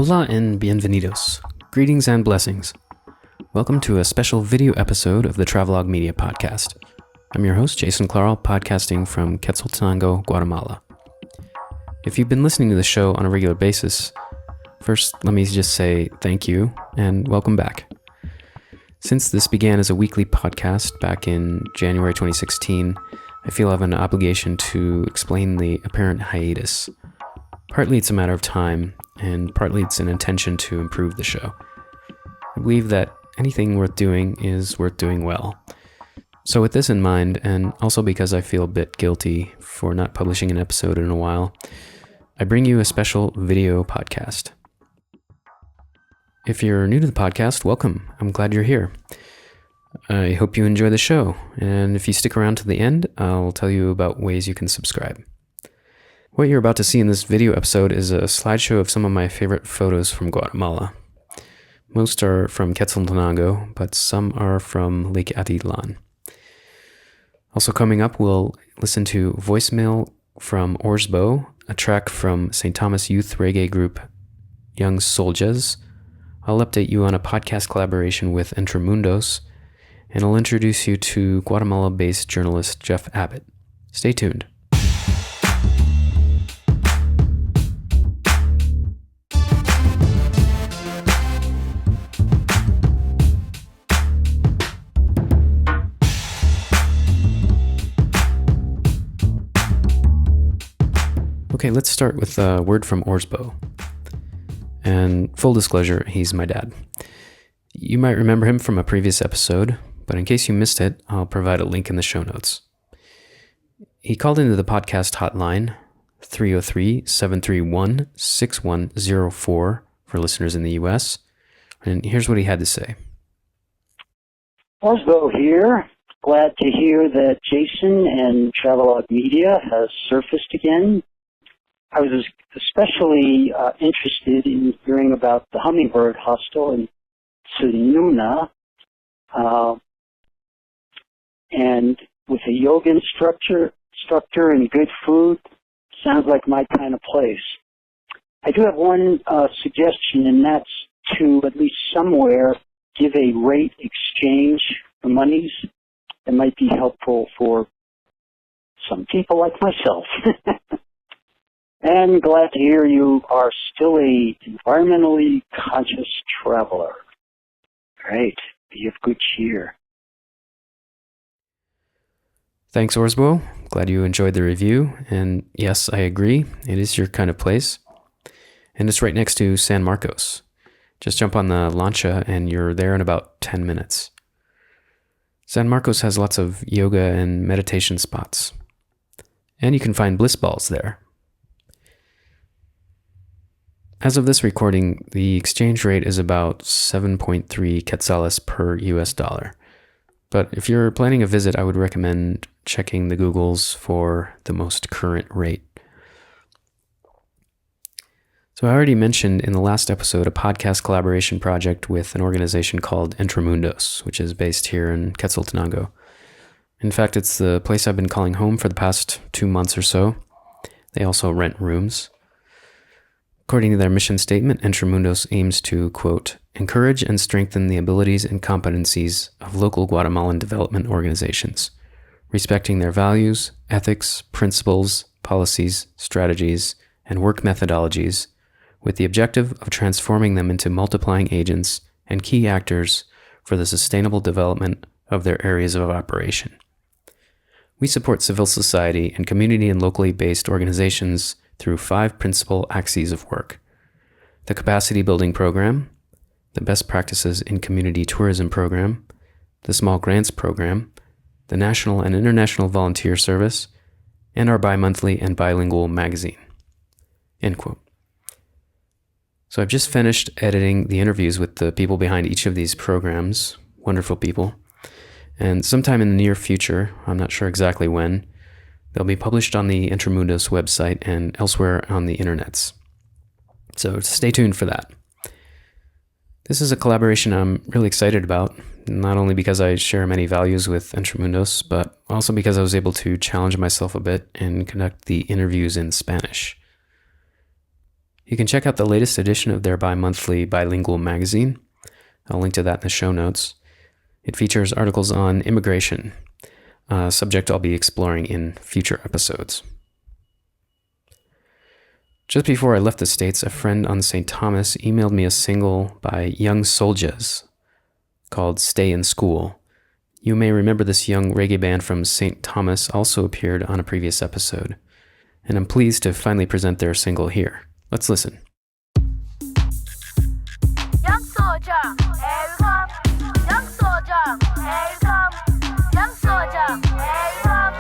Hola and bienvenidos. Greetings and blessings. Welcome to a special video episode of the Travelogue Media Podcast. I'm your host, Jason Clarl, podcasting from Quetzaltenango, Guatemala. If you've been listening to the show on a regular basis, first let me just say thank you and welcome back. Since this began as a weekly podcast back in January 2016, I feel I have an obligation to explain the apparent hiatus. Partly it's a matter of time, and partly it's an intention to improve the show. I believe that anything worth doing is worth doing well. So with this in mind, and also because I feel a bit guilty for not publishing an episode in a while, I bring you a special video podcast. If you're new to the podcast, welcome. I'm glad you're here. I hope you enjoy the show, and if you stick around to the end, I'll tell you about ways you can subscribe. What you're about to see in this video episode is a slideshow of some of my favorite photos from Guatemala. Most are from Quetzaltenango, but some are from Lake Atitlan. Also coming up, we'll listen to voicemail from Orsbo, a track from St. Thomas Youth Reggae group Young Soldiers. I'll update you on a podcast collaboration with EntreMundos, and I'll introduce you to Guatemala-based journalist Jeff Abbott. Stay tuned. Okay, let's start with a word from Orsbo. And full disclosure, he's my dad. You might remember him from a previous episode, but in case you missed it, I'll provide a link in the show notes. He called into the podcast hotline, 303-731-6104 for listeners in the US, and here's what he had to say. Orsbo here. Glad to hear that Jason and Travelogue Media has surfaced again. I was especially interested in hearing about the hummingbird hostel in Tsununa, and with a yoga instructor and good food, sounds like my kind of place. I do have one suggestion, and that's to at least somewhere give a rate exchange for monies that might be helpful for some people like myself. And glad to hear you are still a environmentally conscious traveler. Great. Be of good cheer. Thanks, Orsbo. Glad you enjoyed the review. And yes, I agree. It is your kind of place. And it's right next to San Marcos. Just jump on the lancha and you're there in about 10 minutes. San Marcos has lots of yoga and meditation spots. And you can find bliss balls there. As of this recording, the exchange rate is about 7.3 quetzales per US dollar. But if you're planning a visit, I would recommend checking the Googles for the most current rate. So I already mentioned in the last episode a podcast collaboration project with an organization called EntreMundos, which is based here in Quetzaltenango. In fact, it's the place I've been calling home for the past 2 months or so. They also rent rooms. According to their mission statement, EntreMundos aims to, quote, encourage and strengthen the abilities and competencies of local Guatemalan development organizations, respecting their values, ethics, principles, policies, strategies, and work methodologies, with the objective of transforming them into multiplying agents and key actors for the sustainable development of their areas of operation. We support civil society and community and locally based organizations through 5 principal axes of work: the Capacity Building Program, the Best Practices in Community Tourism Program, the Small Grants Program, the National and International Volunteer Service, and our bi-monthly and bilingual magazine. End quote. So I've just finished editing the interviews with the people behind each of these programs, wonderful people, and sometime in the near future, I'm not sure exactly when, they'll be published on the EntreMundos website and elsewhere on the internets. So stay tuned for that. This is a collaboration I'm really excited about, not only because I share many values with EntreMundos, but also because I was able to challenge myself a bit and conduct the interviews in Spanish. You can check out the latest edition of their bi-monthly bilingual magazine. I'll link to that in the show notes. It features articles on immigration, a subject I'll be exploring in future episodes. Just before I left the States, a friend on St. Thomas emailed me a single by Young Soldiers called Stay in School. You may remember this young reggae band from St. Thomas also appeared on a previous episode, and I'm pleased to finally present their single here. Let's listen. Young soldier, here we come. Young soldier, here we come. Young soldier, here we come.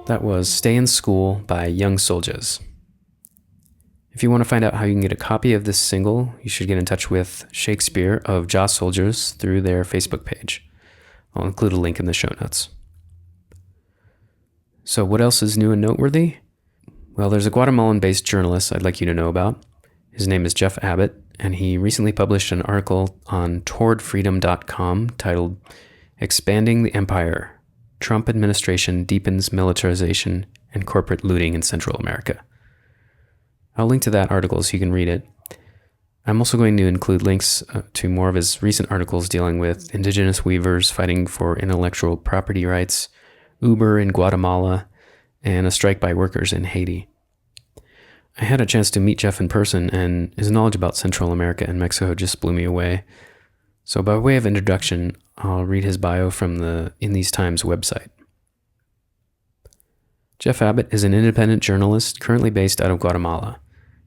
That was Stay in School by Young Soldiers. If you want to find out how you can get a copy of this single, you should get in touch with Shakespeare of Joss Soldiers through their Facebook page. I'll include a link in the show notes. So what else is new and noteworthy? Well, there's a Guatemalan-based journalist I'd like you to know about. His name is Jeff Abbott, and he recently published an article on towardfreedom.com titled Expanding the Empire, Trump Administration Deepens Militarization and Corporate Looting in Central America. I'll link to that article so you can read it. I'm also going to include links to more of his recent articles dealing with indigenous weavers fighting for intellectual property rights, Uber in Guatemala, and a strike by workers in Haiti. I had a chance to meet Jeff in person, and his knowledge about Central America and Mexico just blew me away. So by way of introduction, I'll read his bio from the In These Times website. Jeff Abbott is an independent journalist currently based out of Guatemala.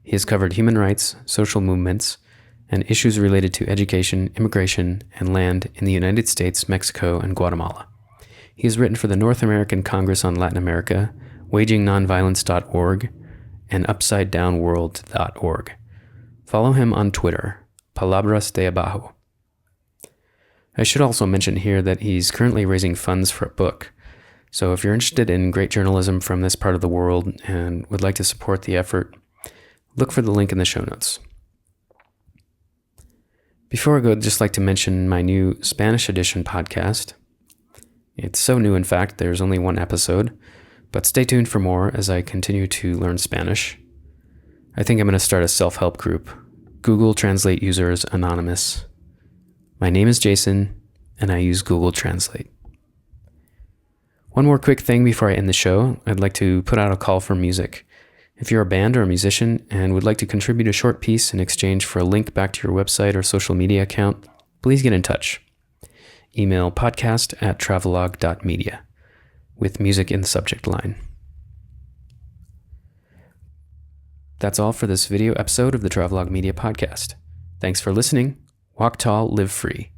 He has covered human rights, social movements, and issues related to education, immigration, and land in the United States, Mexico, and Guatemala. He has written for the North American Congress on Latin America, WagingNonviolence.org, and UpsideDownWorld.org. Follow him on Twitter, Palabras de Abajo. I should also mention here that he's currently raising funds for a book. So if you're interested in great journalism from this part of the world and would like to support the effort, look for the link in the show notes. Before I go, I'd just like to mention my new Spanish edition podcast. It's so new, in fact, there's only one episode, but stay tuned for more as I continue to learn Spanish. I think I'm going to start a self-help group, Google Translate Users Anonymous. My name is Jason, and I use Google Translate. One more quick thing before I end the show, I'd like to put out a call for music. If you're a band or a musician and would like to contribute a short piece in exchange for a link back to your website or social media account, please get in touch. Email podcast@travelogue.media with music in the subject line. That's all for this video episode of the Travelogue Media Podcast. Thanks for listening. Walk tall, live free.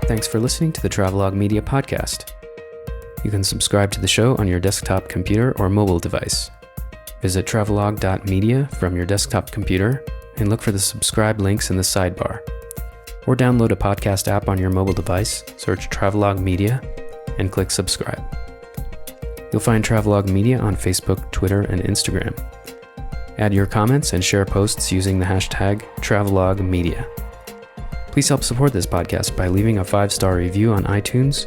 Thanks for listening to the Travelogue Media Podcast. You can subscribe to the show on your desktop computer or mobile device. Visit travelogue.media from your desktop computer and look for the subscribe links in the sidebar. Or download a podcast app on your mobile device, search Travelogue Media, and click subscribe. You'll find Travelogue Media on Facebook, Twitter, and Instagram. Add your comments and share posts using the hashtag Travelogue Media. Please help support this podcast by leaving a 5-star review on iTunes,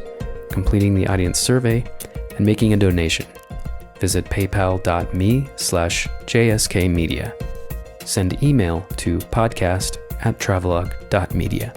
completing the audience survey, and making a donation. Visit paypal.me/JSKmedia. Send email to podcast@travelogue.media.